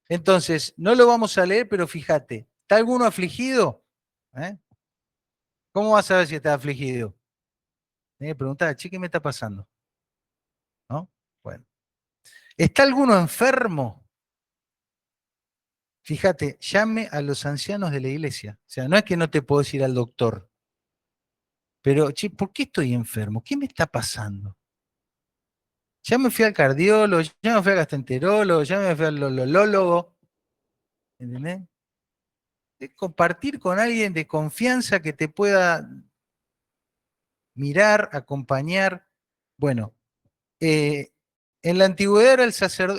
Entonces, no lo vamos a leer, pero fíjate, ¿está alguno afligido? ¿Eh? ¿Cómo vas a ver si está afligido? Tenés que preguntar, che, ¿qué me está pasando? ¿No? Bueno. ¿Está alguno enfermo? Fíjate, llame a los ancianos de la iglesia. O sea, no es que no te puedo ir al doctor, pero, che, ¿por qué estoy enfermo? ¿Qué me está pasando? Ya me fui al cardiólogo, ya me fui al gastroenterólogo, ya me fui al olólogo. ¿Entendés? Es compartir con alguien de confianza que te pueda mirar, acompañar. Bueno, eh, en la antigüedad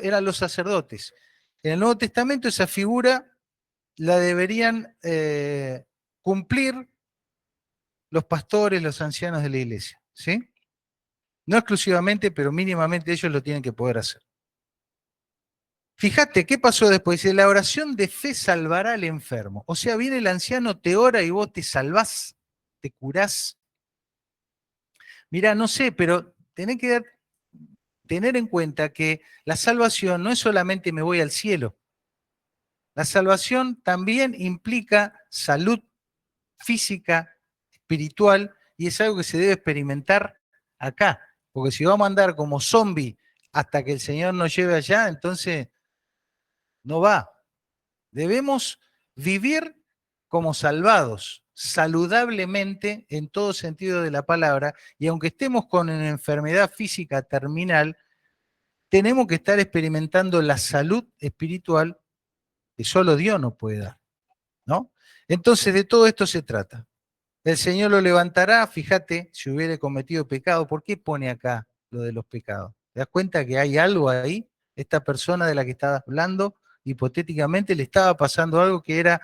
eran los sacerdotes. En el Nuevo Testamento esa figura la deberían cumplir los pastores, los ancianos de la iglesia. ¿Sí? No exclusivamente, pero mínimamente ellos lo tienen que poder hacer. Fíjate, ¿qué pasó después? Dice, la oración de fe salvará al enfermo. O sea, viene el anciano, te ora y vos te salvás, te curás. Mirá, no sé, pero tenés que tener en cuenta que la salvación no es solamente me voy al cielo. La salvación también implica salud física, espiritual, y es algo que se debe experimentar acá. Porque si vamos a andar como zombie hasta que el Señor nos lleve allá, entonces no va. Debemos vivir como salvados, saludablemente en todo sentido de la palabra, y aunque estemos con una enfermedad física terminal, tenemos que estar experimentando la salud espiritual que solo Dios nos puede dar, ¿no? Entonces de todo esto se trata. El Señor lo levantará, fíjate, si hubiere cometido pecado, ¿por qué pone acá lo de los pecados? ¿Te das cuenta que hay algo ahí? Esta persona de la que estabas hablando, hipotéticamente le estaba pasando algo que era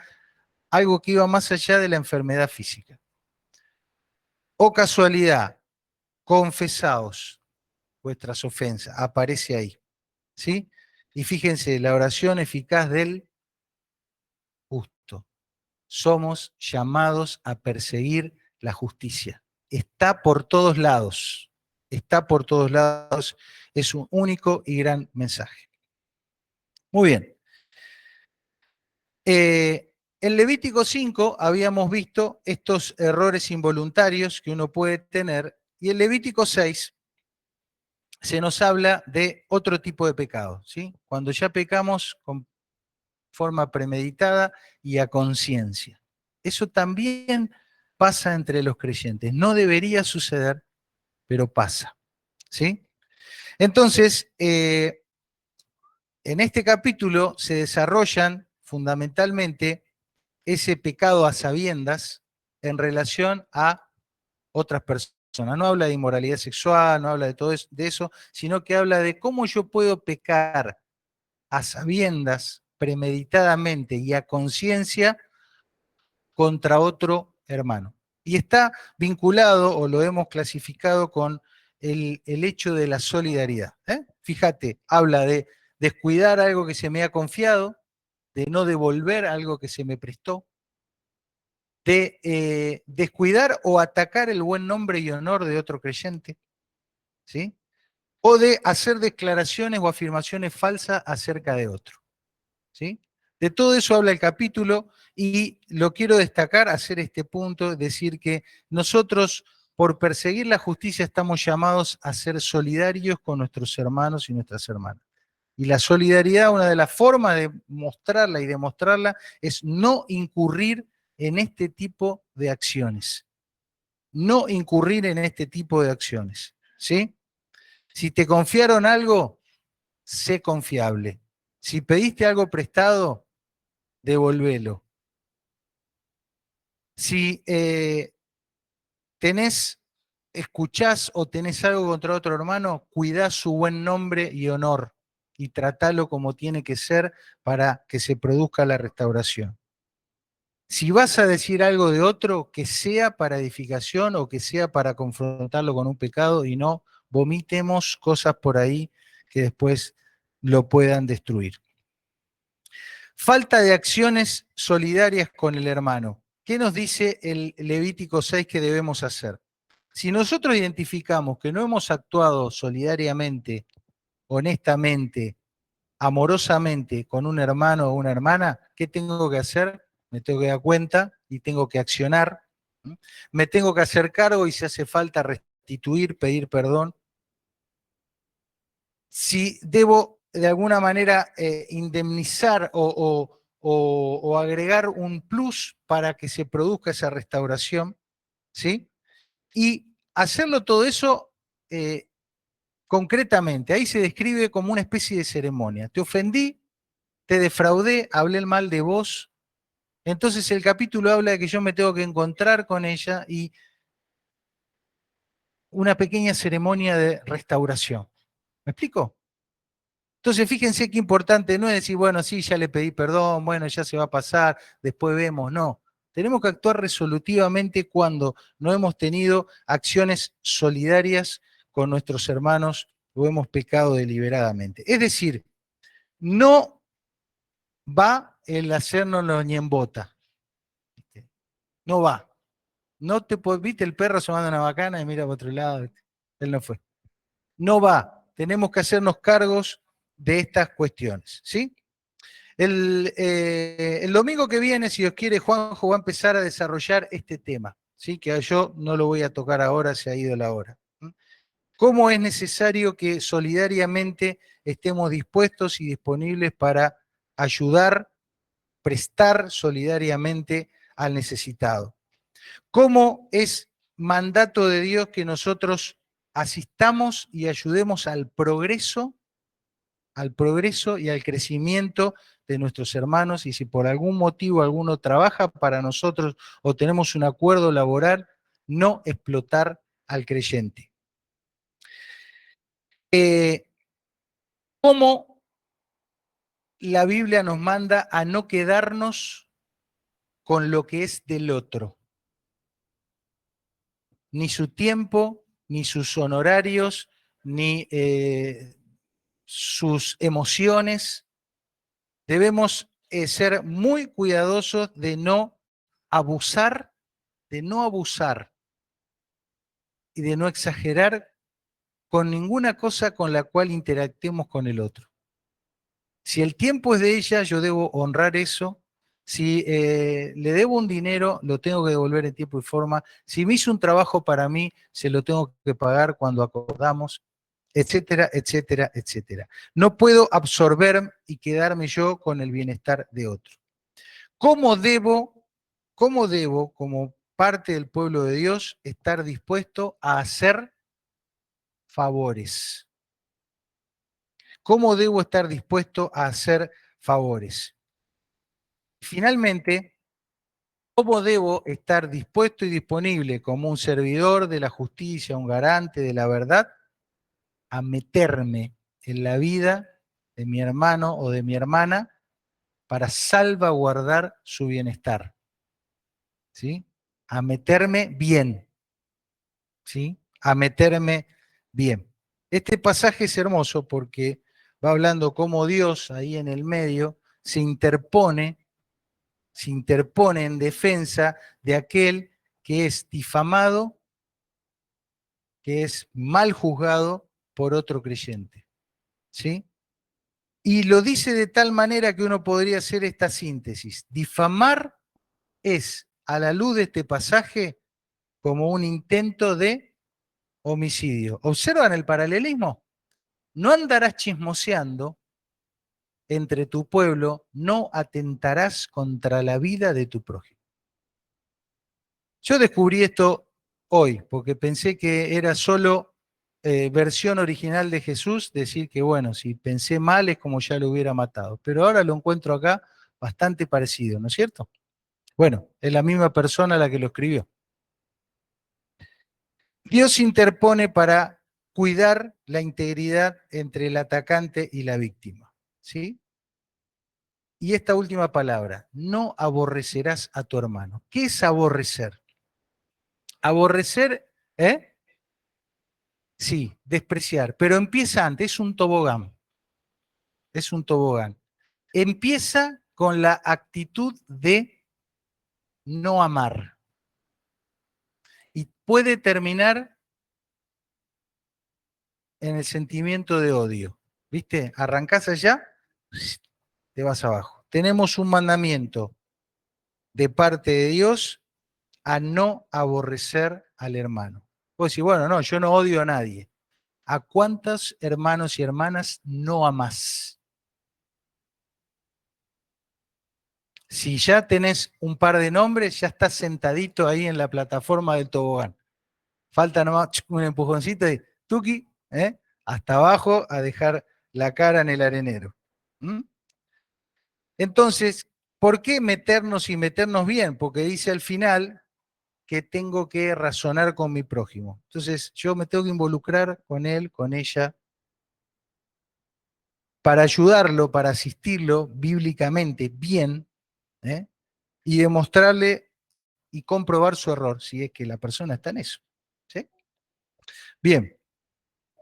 algo que iba más allá de la enfermedad física. O casualidad, confesaos vuestras ofensas, aparece ahí, ¿sí? Y fíjense, la oración eficaz del justo. Somos llamados a perseguir la justicia. Está por todos lados, está por todos lados, es un único y gran mensaje. Muy bien. En Levítico 5 habíamos visto estos errores involuntarios que uno puede tener, y en Levítico 6 se nos habla de otro tipo de pecado, ¿sí? Cuando ya pecamos con forma premeditada y a conciencia. Eso también pasa entre los creyentes. No debería suceder, pero pasa, ¿sí? Entonces, en este capítulo se desarrollan fundamentalmente ese pecado a sabiendas en relación a otras personas. No habla de inmoralidad sexual, no habla de todo eso, sino que habla de cómo yo puedo pecar a sabiendas, premeditadamente y a conciencia contra otro hermano. Y está vinculado, o lo hemos clasificado, con el hecho de la solidaridad. Fíjate, habla de descuidar algo que se me ha confiado, de no devolver algo que se me prestó, de descuidar o atacar el buen nombre y honor de otro creyente, ¿sí? O de hacer declaraciones o afirmaciones falsas acerca de otro, ¿sí? De todo eso habla el capítulo y lo quiero destacar, hacer este punto, decir que nosotros, por perseguir la justicia, estamos llamados a ser solidarios con nuestros hermanos y nuestras hermanas. Y la solidaridad, una de las formas de mostrarla y demostrarla, es no incurrir en este tipo de acciones. No incurrir en este tipo de acciones, ¿sí? Si te confiaron algo, sé confiable. Si pediste algo prestado, devolvelo. Si escuchás o tenés algo contra otro hermano, cuidá su buen nombre y honor y tratalo como tiene que ser para que se produzca la restauración. Si vas a decir algo de otro, que sea para edificación o que sea para confrontarlo con un pecado y no vomitemos cosas por ahí que después lo puedan destruir. Falta de acciones solidarias con el hermano. ¿Qué nos dice el Levítico 6 que debemos hacer? Si nosotros identificamos que no hemos actuado solidariamente, honestamente, amorosamente con un hermano o una hermana, ¿qué tengo que hacer? Me tengo que dar cuenta y tengo que accionar. Me tengo que hacer cargo y si hace falta restituir, pedir perdón, si debo de alguna manera indemnizar o agregar un plus para que se produzca esa restauración, ¿sí? Y hacerlo todo eso concretamente. Ahí se describe como una especie de ceremonia. Te ofendí, te defraudé, hablé el mal de vos. Entonces el capítulo habla de que yo me tengo que encontrar con ella y una pequeña ceremonia de restauración. ¿Me explico? Entonces fíjense qué importante no es decir, bueno, sí, ya le pedí perdón, bueno, ya se va a pasar, después vemos. No. Tenemos que actuar resolutivamente cuando no hemos tenido acciones solidarias con nuestros hermanos o hemos pecado deliberadamente. Es decir, no va el hacernos los ñembota. No va. No te viste el perro asomando una bacana y mira para otro lado. Él no fue. No va. Tenemos que hacernos cargos de estas cuestiones, ¿sí? El domingo que viene, si Dios quiere, Juanjo va a empezar a desarrollar este tema, ¿sí? Que yo no lo voy a tocar ahora, se ha ido la hora. ¿Cómo es necesario que solidariamente estemos dispuestos y disponibles para ayudar, prestar solidariamente al necesitado? ¿Cómo es mandato de Dios que nosotros asistamos y ayudemos al progreso y al crecimiento de nuestros hermanos? Y si por algún motivo alguno trabaja para nosotros o tenemos un acuerdo laboral, no explotar al creyente. ¿Cómo la Biblia nos manda a no quedarnos con lo que es del otro? Ni su tiempo, ni sus honorarios, ni sus emociones. Debemos ser muy cuidadosos abusar, de no abusar y de no exagerar con ninguna cosa con la cual interactuemos con el otro. Si el tiempo es de ella, yo debo honrar eso. Si le debo un dinero, lo tengo que devolver en tiempo y forma. Si me hizo un trabajo para mí, se lo tengo que pagar cuando acordamos, etcétera, etcétera, etcétera. No puedo absorber y quedarme yo con el bienestar de otro. ¿Cómo debo, como parte del pueblo de Dios, estar dispuesto a hacer favores? ¿Cómo debo estar dispuesto a hacer favores? Finalmente, ¿cómo debo estar dispuesto y disponible como un servidor de la justicia, un garante de la verdad, a meterme en la vida de mi hermano o de mi hermana para salvaguardar su bienestar? ¿Sí? A meterme bien, ¿sí? A meterme bien. Este pasaje es hermoso porque va hablando cómo Dios ahí en el medio se interpone en defensa de aquel que es difamado, que es mal juzgado por otro creyente. ¿Sí? Y lo dice de tal manera que uno podría hacer esta síntesis. Difamar es, a la luz de este pasaje, como un intento de homicidio. ¿Observan el paralelismo? No andarás chismoseando entre tu pueblo, no atentarás contra la vida de tu prójimo. Yo descubrí esto hoy, porque pensé que era solo versión original de Jesús, decir que, bueno, si pensé mal es como ya lo hubiera matado. Pero ahora lo encuentro acá bastante parecido, ¿no es cierto? Bueno, es la misma persona la que lo escribió. Dios interpone para cuidar la integridad entre el atacante y la víctima. ¿Sí? Y esta última palabra, no aborrecerás a tu hermano. ¿Qué es aborrecer? Aborrecer, ¿eh? Sí, despreciar, pero empieza antes, es un tobogán, es un tobogán. Empieza con la actitud de no amar y puede terminar en el sentimiento de odio. ¿Viste? Arrancás allá, te vas abajo. Tenemos un mandamiento de parte de Dios a no aborrecer al hermano. Vos decís, bueno, no, yo no odio a nadie. ¿A cuántos hermanos y hermanas no amás? Si ya tenés un par de nombres, ya estás sentadito ahí en la plataforma del tobogán. Falta nomás un empujoncito y tuki, hasta abajo a dejar la cara en el arenero. ¿Mm? Entonces, ¿por qué meternos y meternos bien? Porque dice al final que tengo que razonar con mi prójimo. Entonces, yo me tengo que involucrar con él, con ella, para ayudarlo, para asistirlo bíblicamente bien, ¿eh? Y demostrarle y comprobar su error, si es que la persona está en eso. ¿Sí? Bien,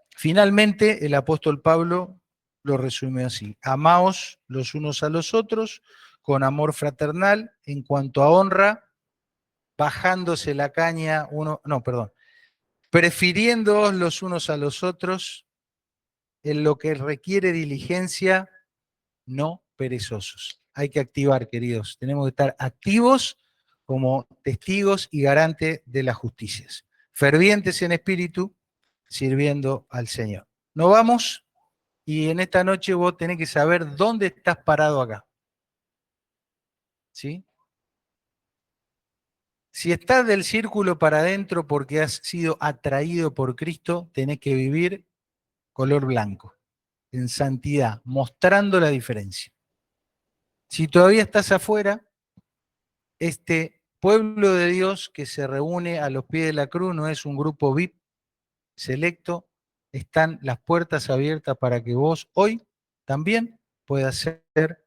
finalmente el apóstol Pablo lo resume así: amaos los unos a los otros con amor fraternal, en cuanto a honra, bajándose la caña uno, no, perdón, prefiriéndoos los unos a los otros en lo que requiere diligencia, no perezosos. Hay que activar, queridos. Tenemos que estar activos como testigos y garantes de las justicias. Fervientes en espíritu, sirviendo al Señor. Nos vamos y en esta noche vos tenés que saber dónde estás parado acá. ¿Sí? Si estás del círculo para adentro porque has sido atraído por Cristo, tenés que vivir color blanco, en santidad, mostrando la diferencia. Si todavía estás afuera, este pueblo de Dios que se reúne a los pies de la cruz no es un grupo VIP selecto, están las puertas abiertas para que vos hoy también puedas ser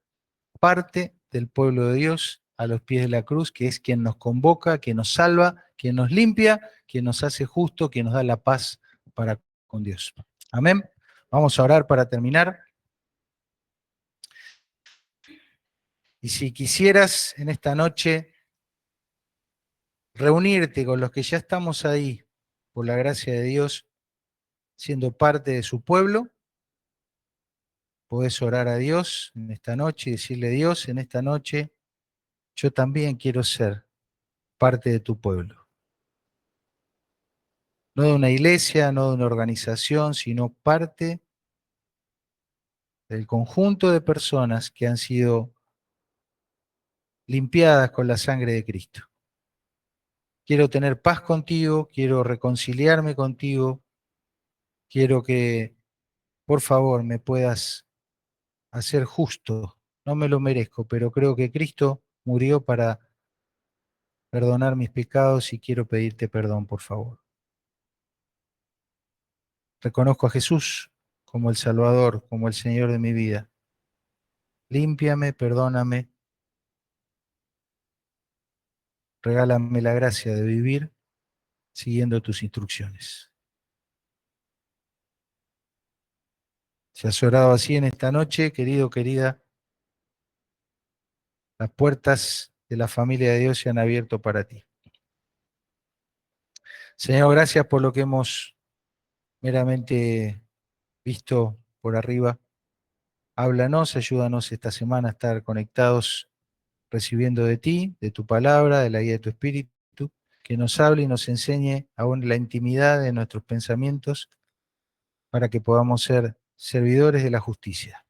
parte del pueblo de Dios a los pies de la cruz, que es quien nos convoca, quien nos salva, quien nos limpia, quien nos hace justo, quien nos da la paz para con Dios. Amén. Vamos a orar para terminar. Y si quisieras en esta noche reunirte con los que ya estamos ahí, por la gracia de Dios, siendo parte de su pueblo, podés orar a Dios en esta noche y decirle: Dios, en esta noche yo también quiero ser parte de tu pueblo. No de una iglesia, no de una organización, sino parte del conjunto de personas que han sido limpiadas con la sangre de Cristo. Quiero tener paz contigo, quiero reconciliarme contigo, quiero que, por favor, me puedas hacer justo. No me lo merezco, pero creo que Cristo murió para perdonar mis pecados y quiero pedirte perdón, por favor. Reconozco a Jesús como el Salvador, como el Señor de mi vida. Límpiame, perdóname, regálame la gracia de vivir siguiendo tus instrucciones. Si has orado así en esta noche, querido, querida, las puertas de la familia de Dios se han abierto para ti. Señor, gracias por lo que hemos meramente visto por arriba. Háblanos, ayúdanos esta semana a estar conectados, recibiendo de ti, de tu palabra, de la guía de tu espíritu, que nos hable y nos enseñe aún la intimidad de nuestros pensamientos para que podamos ser servidores de la justicia,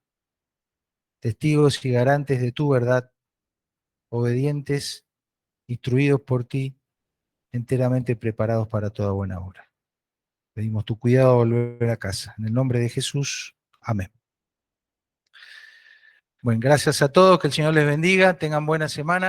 testigos y garantes de tu verdad, obedientes, instruidos por ti, enteramente preparados para toda buena obra. Pedimos tu cuidado al volver a casa. En el nombre de Jesús, amén. Bueno, gracias a todos, que el Señor les bendiga, tengan buena semana.